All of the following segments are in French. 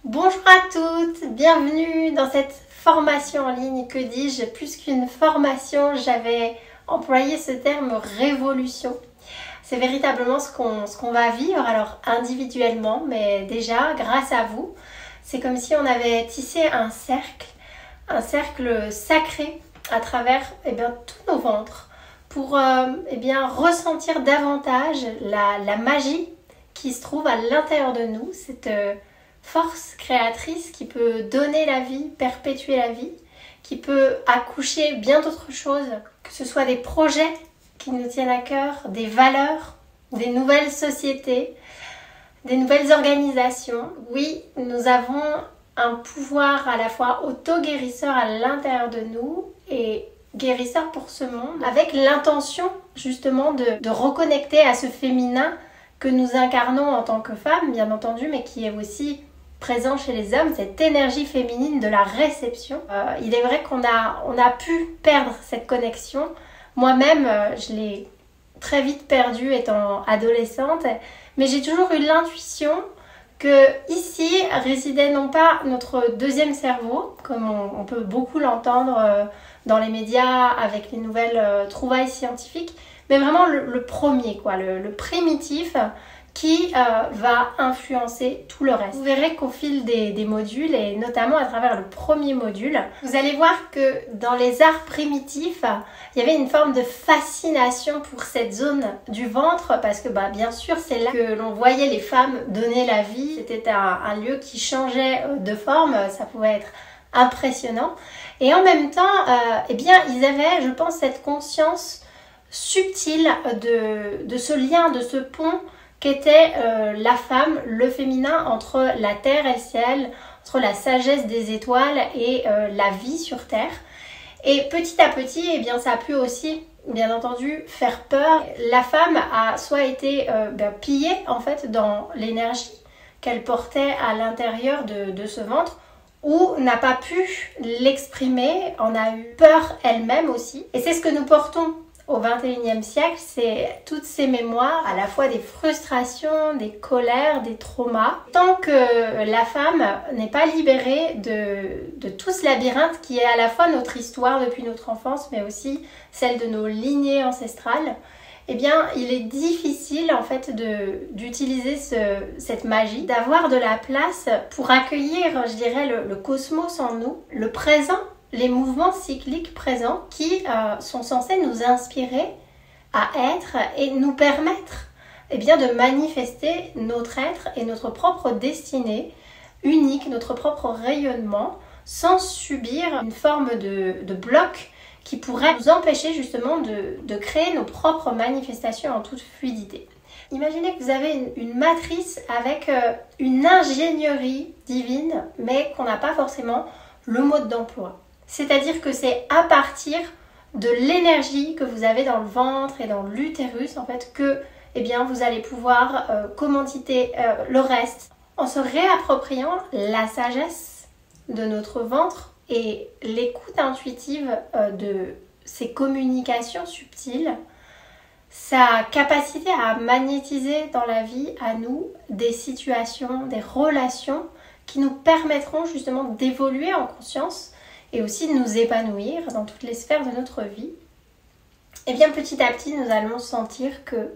Bonjour à toutes, bienvenue dans cette formation en ligne. Que dis-je? Plus qu'une formation, j'avais employé ce terme révolution. C'est véritablement ce qu'on va vivre, alors individuellement, mais déjà grâce à vous. C'est comme si on avait tissé un cercle sacré à travers tous nos ventres pour ressentir davantage la magie qui se trouve à l'intérieur de nous, cette force créatrice qui peut donner la vie, perpétuer la vie, qui peut accoucher bien d'autres choses, que ce soit des projets qui nous tiennent à cœur, des valeurs, des nouvelles sociétés, des nouvelles organisations. Oui, nous avons un pouvoir à la fois auto-guérisseur à l'intérieur de nous et guérisseur pour ce monde, avec l'intention justement de reconnecter à ce féminin que nous incarnons en tant que femmes, bien entendu, mais qui est aussi présent chez les hommes, cette énergie féminine de la réception. Il est vrai qu'on a pu perdre cette connexion. Moi-même, je l'ai très vite perdue étant adolescente, mais j'ai toujours eu l'intuition que ici résidait non pas notre deuxième cerveau, comme on peut beaucoup l'entendre dans les médias avec les nouvelles trouvailles scientifiques, mais vraiment le premier, quoi, le primitif, qui va influencer tout le reste. Vous verrez qu'au fil des modules, et notamment à travers le premier module, vous allez voir que dans les arts primitifs, il y avait une forme de fascination pour cette zone du ventre, parce que bien sûr c'est là que l'on voyait les femmes donner la vie. C'était un lieu qui changeait de forme, ça pouvait être impressionnant. Et en même temps, ils avaient, je pense, cette conscience subtile de ce lien, de ce pont qu'était la femme, le féminin, entre la terre et le ciel, entre la sagesse des étoiles et la vie sur terre. Et petit à petit, ça a pu aussi, bien entendu, faire peur. La femme a soit été pillée en fait dans l'énergie qu'elle portait à l'intérieur de ce ventre, ou n'a pas pu l'exprimer, en a eu peur elle-même aussi. Et c'est ce que nous portons au XXIe siècle, c'est toutes ces mémoires, à la fois des frustrations, des colères, des traumas. Tant que la femme n'est pas libérée de tout ce labyrinthe qui est à la fois notre histoire depuis notre enfance, mais aussi celle de nos lignées ancestrales, il est difficile en fait d'utiliser cette magie, d'avoir de la place pour accueillir, je dirais, le cosmos en nous, le présent, les mouvements cycliques présents qui sont censés nous inspirer à être et nous permettre de manifester notre être et notre propre destinée unique, notre propre rayonnement, sans subir une forme de bloc qui pourrait nous empêcher justement de créer nos propres manifestations en toute fluidité. Imaginez que vous avez une matrice avec une ingénierie divine, mais qu'on n'a pas forcément le mode d'emploi. C'est-à-dire que c'est à partir de l'énergie que vous avez dans le ventre et dans l'utérus en fait que vous allez pouvoir commanditer le reste en se réappropriant la sagesse de notre ventre et l'écoute intuitive de ces communications subtiles, sa capacité à magnétiser dans la vie à nous des situations, des relations qui nous permettront justement d'évoluer en conscience et aussi de nous épanouir dans toutes les sphères de notre vie. Petit à petit, nous allons sentir que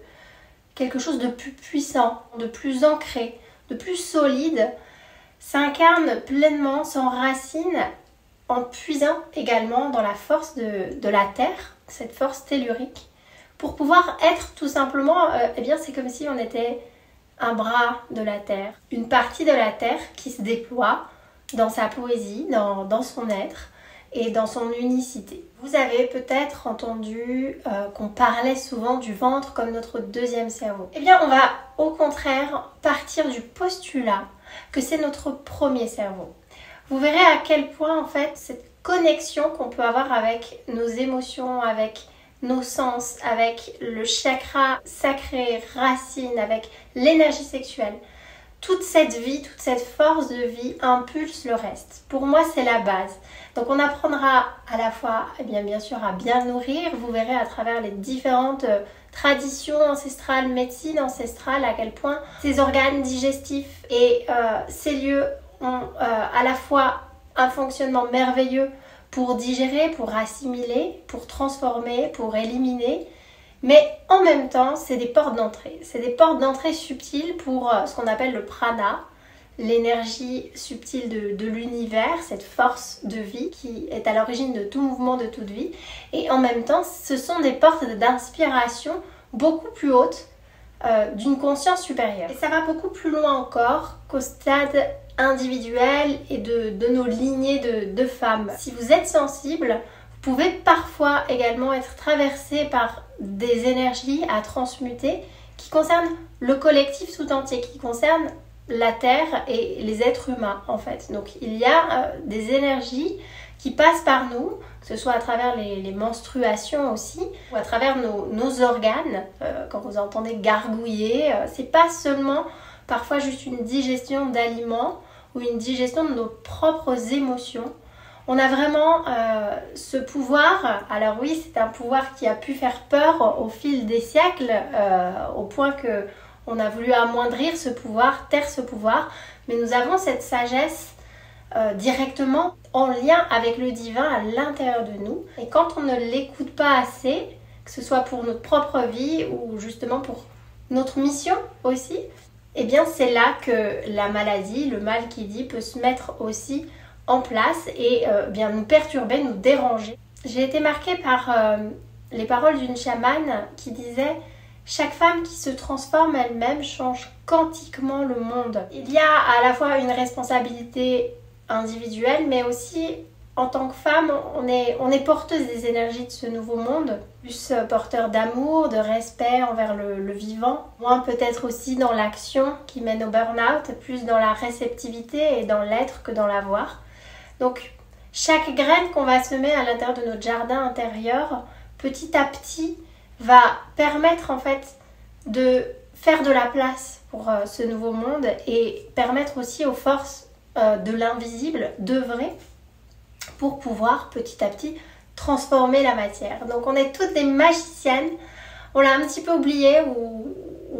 quelque chose de plus puissant, de plus ancré, de plus solide s'incarne pleinement, s'enracine en puisant également dans la force de la terre, cette force tellurique, pour pouvoir être tout simplement, c'est comme si on était un bras de la terre, une partie de la terre qui se déploie dans sa poésie, dans son être et dans son unicité. Vous avez peut-être entendu qu'on parlait souvent du ventre comme notre deuxième cerveau. On va au contraire partir du postulat que c'est notre premier cerveau. Vous verrez à quel point en fait cette connexion qu'on peut avoir avec nos émotions, avec nos sens, avec le chakra sacré, racine, avec l'énergie sexuelle, toute cette vie, toute cette force de vie impulse le reste. Pour moi, c'est la base. Donc on apprendra à la fois, bien sûr, à bien nourrir. Vous verrez à travers les différentes traditions ancestrales, médecine ancestrale, à quel point ces organes digestifs et ces lieux ont à la fois un fonctionnement merveilleux pour digérer, pour assimiler, pour transformer, pour éliminer, mais en même temps, c'est des portes d'entrée. C'est des portes d'entrée subtiles pour ce qu'on appelle le prana, l'énergie subtile de l'univers, cette force de vie qui est à l'origine de tout mouvement, de toute vie. Et en même temps, ce sont des portes d'inspiration beaucoup plus hautes d'une conscience supérieure. Et ça va beaucoup plus loin encore qu'au stade individuel et de nos lignées de femmes. Si vous êtes sensible, vous pouvez parfois également être traversé par des énergies à transmuter qui concernent le collectif tout entier, qui concernent la Terre et les êtres humains en fait. Donc il y a des énergies qui passent par nous, que ce soit à travers les menstruations aussi, ou à travers nos organes. Quand vous entendez gargouiller, c'est pas seulement parfois juste une digestion d'aliments ou une digestion de nos propres émotions. On a vraiment ce pouvoir. Alors oui, c'est un pouvoir qui a pu faire peur au fil des siècles, au point que on a voulu amoindrir ce pouvoir, taire ce pouvoir, mais nous avons cette sagesse directement en lien avec le divin à l'intérieur de nous. Et quand on ne l'écoute pas assez, que ce soit pour notre propre vie ou justement pour notre mission aussi, eh bien c'est là que la maladie, le mal qui dit, peut se mettre aussi en place et bien nous perturber, nous déranger. J'ai été marquée par les paroles d'une chamane qui disait: chaque femme qui se transforme elle-même change quantiquement le monde. Il y a à la fois une responsabilité individuelle, mais aussi en tant que femme, on est porteuse des énergies de ce nouveau monde, plus porteur d'amour, de respect envers le vivant, moins peut-être aussi dans l'action qui mène au burn-out, plus dans la réceptivité et dans l'être que dans l'avoir. Donc chaque graine qu'on va semer à l'intérieur de notre jardin intérieur, petit à petit, va permettre en fait de faire de la place pour ce nouveau monde et permettre aussi aux forces de l'invisible d'œuvrer pour pouvoir petit à petit transformer la matière. Donc on est toutes des magiciennes, on l'a un petit peu oublié ou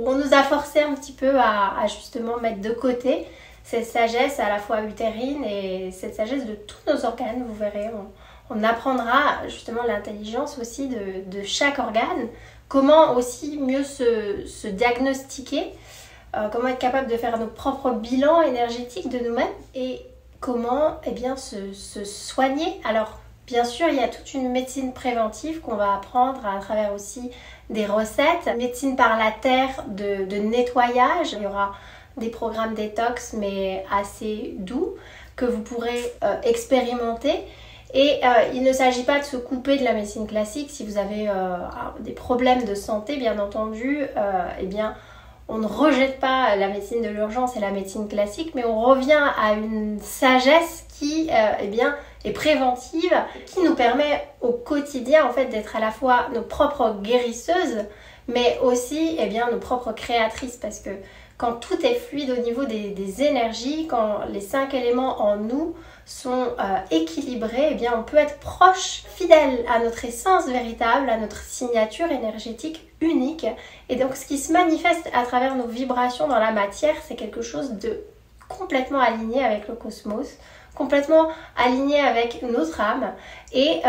on nous a forcé un petit peu à justement mettre de côté cette sagesse à la fois utérine et cette sagesse de tous nos organes. Vous verrez, on apprendra justement l'intelligence aussi de chaque organe, comment aussi mieux se diagnostiquer, comment être capable de faire nos propres bilans énergétiques de nous-mêmes et comment se soigner. Alors bien sûr, il y a toute une médecine préventive qu'on va apprendre à travers aussi des recettes, médecine par la terre de nettoyage. Il y aura des programmes détox mais assez doux que vous pourrez expérimenter. Et il ne s'agit pas de se couper de la médecine classique. Si vous avez des problèmes de santé, bien entendu, on ne rejette pas la médecine de l'urgence et la médecine classique, mais on revient à une sagesse qui est préventive, qui nous permet au quotidien en fait d'être à la fois nos propres guérisseuses, mais aussi nos propres créatrices, parce que quand tout est fluide au niveau des énergies, quand les 5 éléments en nous sont équilibrés, on peut être proche, fidèle à notre essence véritable, à notre signature énergétique unique. Et donc ce qui se manifeste à travers nos vibrations dans la matière, c'est quelque chose de complètement aligné avec le cosmos, complètement aligné avec notre âme. Et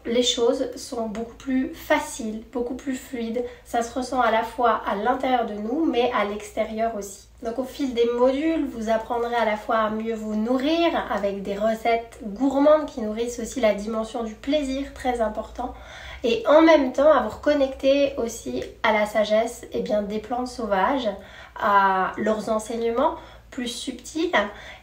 les choses sont beaucoup plus faciles, beaucoup plus fluides. Ça se ressent à la fois à l'intérieur de nous, mais à l'extérieur aussi. Donc au fil des modules, vous apprendrez à la fois à mieux vous nourrir avec des recettes gourmandes qui nourrissent aussi la dimension du plaisir, très important. Et en même temps à vous reconnecter aussi à la sagesse des plantes sauvages, à leurs enseignements plus subtils.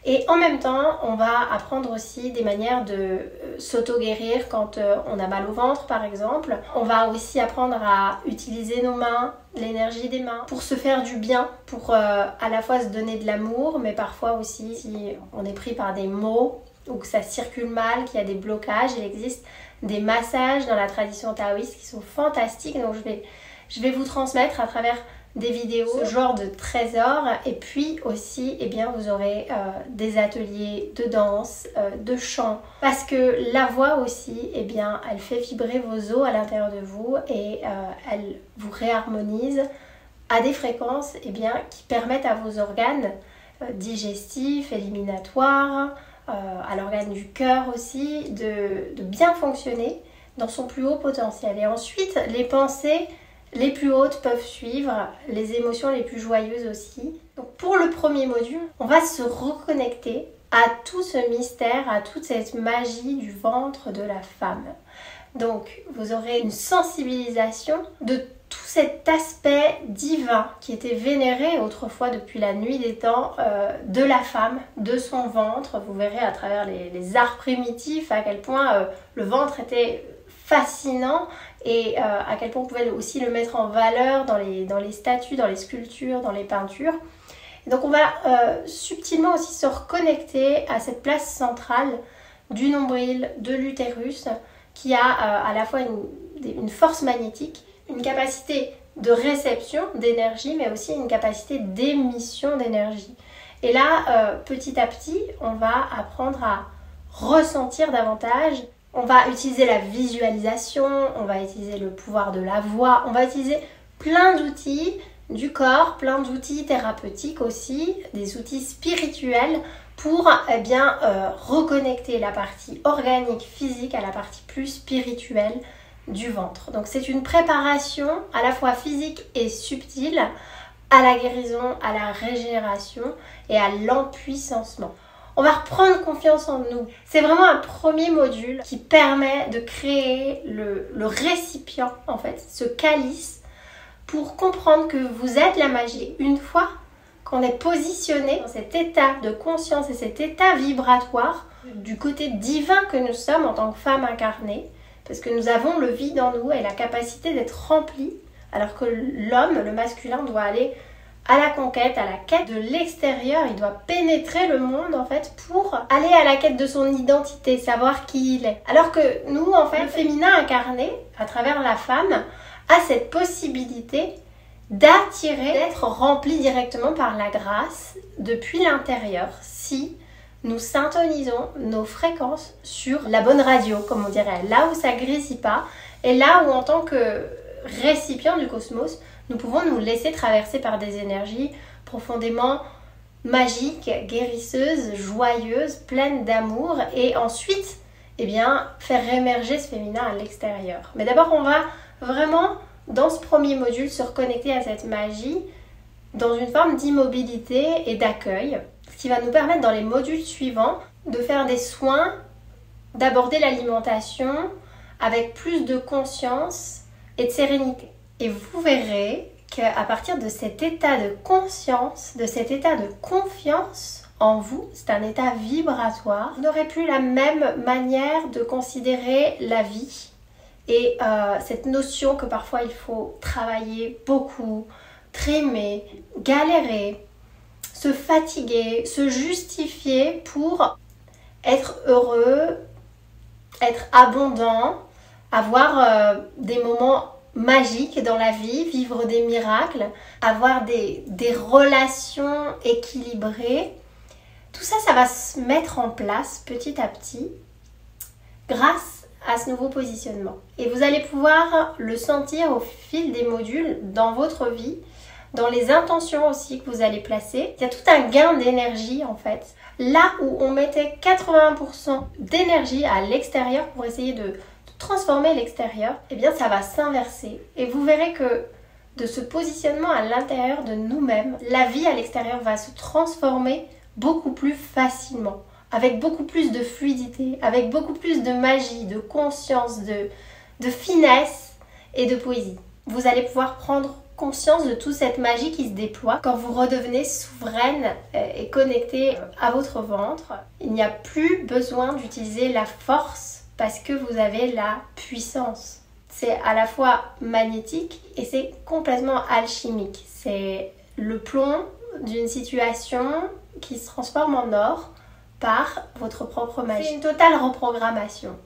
Et en même temps, on va apprendre aussi des manières de s'auto-guérir quand on a mal au ventre par exemple. On va aussi apprendre à utiliser nos mains, l'énergie des mains pour se faire du bien, pour à la fois se donner de l'amour, mais parfois aussi si on est pris par des maux ou que ça circule mal, qu'il y a des blocages, il existe des massages dans la tradition taoïste qui sont fantastiques. Donc je vais vous transmettre à travers des vidéos, ce genre de trésors. Et puis aussi, vous aurez des ateliers de danse, de chant. Parce que la voix aussi, elle fait vibrer vos os à l'intérieur de vous et elle vous réharmonise à des fréquences qui permettent à vos organes digestif, éliminatoire, à l'organe du cœur aussi, de bien fonctionner dans son plus haut potentiel. Et ensuite, les pensées les plus hautes peuvent suivre, les émotions les plus joyeuses aussi. Donc pour le premier module, on va se reconnecter à tout ce mystère, à toute cette magie du ventre de la femme. Donc vous aurez une sensibilisation de tout cet aspect divin qui était vénéré autrefois depuis la nuit des temps de la femme, de son ventre. Vous verrez à travers les arts primitifs à quel point le ventre était fascinant et à quel point on pouvait aussi le mettre en valeur dans les statues, dans les sculptures, dans les peintures. Et donc on va subtilement aussi se reconnecter à cette place centrale du nombril, de l'utérus, qui a à la fois une force magnétique, une capacité de réception d'énergie, mais aussi une capacité d'émission d'énergie. Et là, petit à petit, on va apprendre à ressentir davantage. On va utiliser la visualisation, on va utiliser le pouvoir de la voix, on va utiliser plein d'outils du corps, plein d'outils thérapeutiques aussi, des outils spirituels pour reconnecter la partie organique, physique à la partie plus spirituelle du ventre. Donc c'est une préparation à la fois physique et subtile à la guérison, à la régénération et à l'empuissancement. On va reprendre confiance en nous. C'est vraiment un premier module qui permet de créer le récipient, en fait, ce calice, pour comprendre que vous êtes la magie. Une fois qu'on est positionné dans cet état de conscience et cet état vibratoire du côté divin que nous sommes en tant que femme incarnée, parce que nous avons le vide en nous et la capacité d'être rempli, alors que l'homme, le masculin, doit aller à la conquête, à la quête de l'extérieur. Il doit pénétrer le monde en fait pour aller à la quête de son identité, savoir qui il est. Alors que nous, en fait, le féminin incarné, à travers la femme, a cette possibilité d'attirer, d'être rempli directement par la grâce depuis l'intérieur, si nous syntonisons nos fréquences sur la bonne radio, comme on dirait, là où ça grésille pas, et là où en tant que récipient du cosmos, nous pouvons nous laisser traverser par des énergies profondément magiques, guérisseuses, joyeuses, pleines d'amour, et ensuite, faire émerger ce féminin à l'extérieur. Mais d'abord, on va vraiment, dans ce premier module, se reconnecter à cette magie dans une forme d'immobilité et d'accueil, ce qui va nous permettre dans les modules suivants de faire des soins, d'aborder l'alimentation avec plus de conscience et de sérénité. Et vous verrez qu'à partir de cet état de conscience, de cet état de confiance en vous, c'est un état vibratoire, vous n'aurez plus la même manière de considérer la vie et cette notion que parfois il faut travailler beaucoup, trémer, galérer, se fatiguer, se justifier pour être heureux, être abondant, avoir des moments magiques dans la vie, vivre des miracles, avoir des relations équilibrées. Tout ça, ça va se mettre en place petit à petit grâce à ce nouveau positionnement. Et vous allez pouvoir le sentir au fil des modules dans votre vie, dans les intentions aussi que vous allez placer. Il y a tout un gain d'énergie en fait. Là où on mettait 80% d'énergie à l'extérieur pour essayer de transformer l'extérieur, eh bien ça va s'inverser. Et vous verrez que de ce positionnement à l'intérieur de nous-mêmes, la vie à l'extérieur va se transformer beaucoup plus facilement, avec beaucoup plus de fluidité, avec beaucoup plus de magie, de conscience, de finesse et de poésie. Vous allez pouvoir prendre conscience de toute cette magie qui se déploie quand vous redevenez souveraine et connectée à votre ventre. Il n'y a plus besoin d'utiliser la force parce que vous avez la puissance. C'est à la fois magnétique et c'est complètement alchimique. C'est le plomb d'une situation qui se transforme en or par votre propre magie. C'est une totale reprogrammation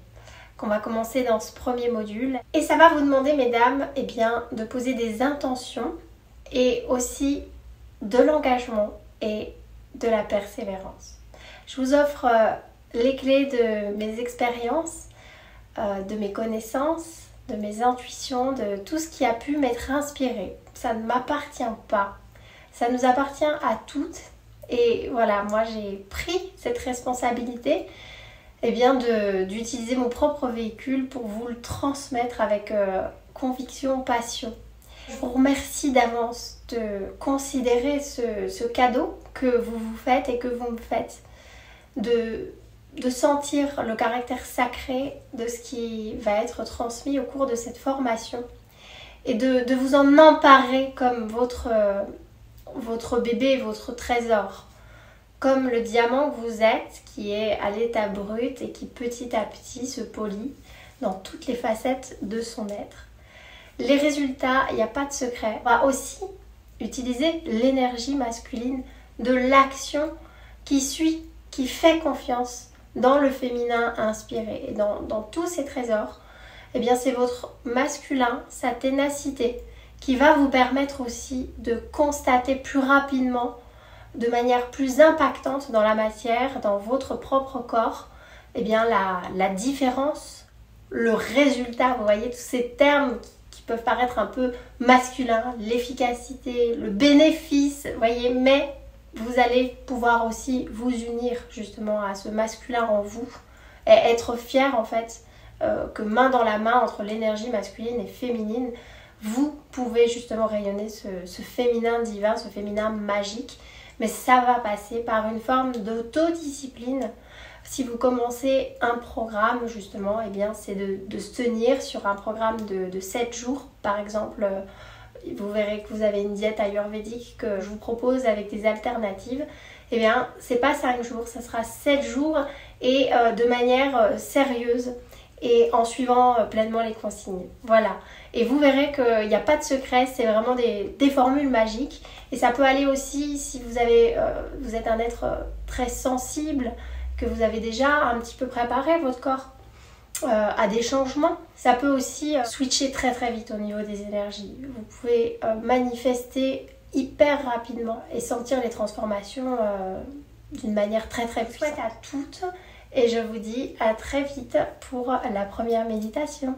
qu'on va commencer dans ce premier module. Et ça va vous demander, mesdames, de poser des intentions et aussi de l'engagement et de la persévérance. Je vous offre les clés de mes expériences, de mes connaissances, de mes intuitions, de tout ce qui a pu m'être inspiré. Ça ne m'appartient pas. Ça nous appartient à toutes Et voilà, moi j'ai pris cette responsabilité d'utiliser mon propre véhicule pour vous le transmettre avec conviction, passion. Je vous remercie d'avance de considérer ce cadeau que vous vous faites et que vous me faites, de sentir le caractère sacré de ce qui va être transmis au cours de cette formation et de vous en emparer comme votre bébé, votre trésor, comme le diamant que vous êtes, qui est à l'état brut et qui petit à petit se polit dans toutes les facettes de son être. Les résultats, il n'y a pas de secret. On va aussi utiliser l'énergie masculine de l'action qui suit, qui fait confiance dans le féminin inspiré. Et dans tous ces trésors, eh bien c'est votre masculin, sa ténacité, qui va vous permettre aussi de constater plus rapidement, de manière plus impactante dans la matière, dans votre propre corps, eh bien la différence, le résultat. Vous voyez tous ces termes qui peuvent paraître un peu masculins, l'efficacité, le bénéfice, vous voyez, mais vous allez pouvoir aussi vous unir justement à ce masculin en vous et être fier en fait que main dans la main entre l'énergie masculine et féminine, vous pouvez justement rayonner ce féminin divin, ce féminin magique. Mais ça va passer par une forme d'autodiscipline. Si vous commencez un programme justement, eh bien c'est de se tenir sur un programme de 7 jours. Par exemple, vous verrez que vous avez une diète ayurvédique que je vous propose avec des alternatives. Eh bien, c'est pas 5 jours, ça sera 7 jours et de manière sérieuse et en suivant pleinement les consignes. Voilà. Et vous verrez qu'il n'y a pas de secret, c'est vraiment des formules magiques. Et ça peut aller aussi si vous êtes un être très sensible, que vous avez déjà un petit peu préparé votre corps à des changements. Ça peut aussi switcher très très vite au niveau des énergies. Vous pouvez manifester hyper rapidement et sentir les transformations d'une manière très très puissante. Je vous souhaite à toutes et je vous dis à très vite pour la première méditation.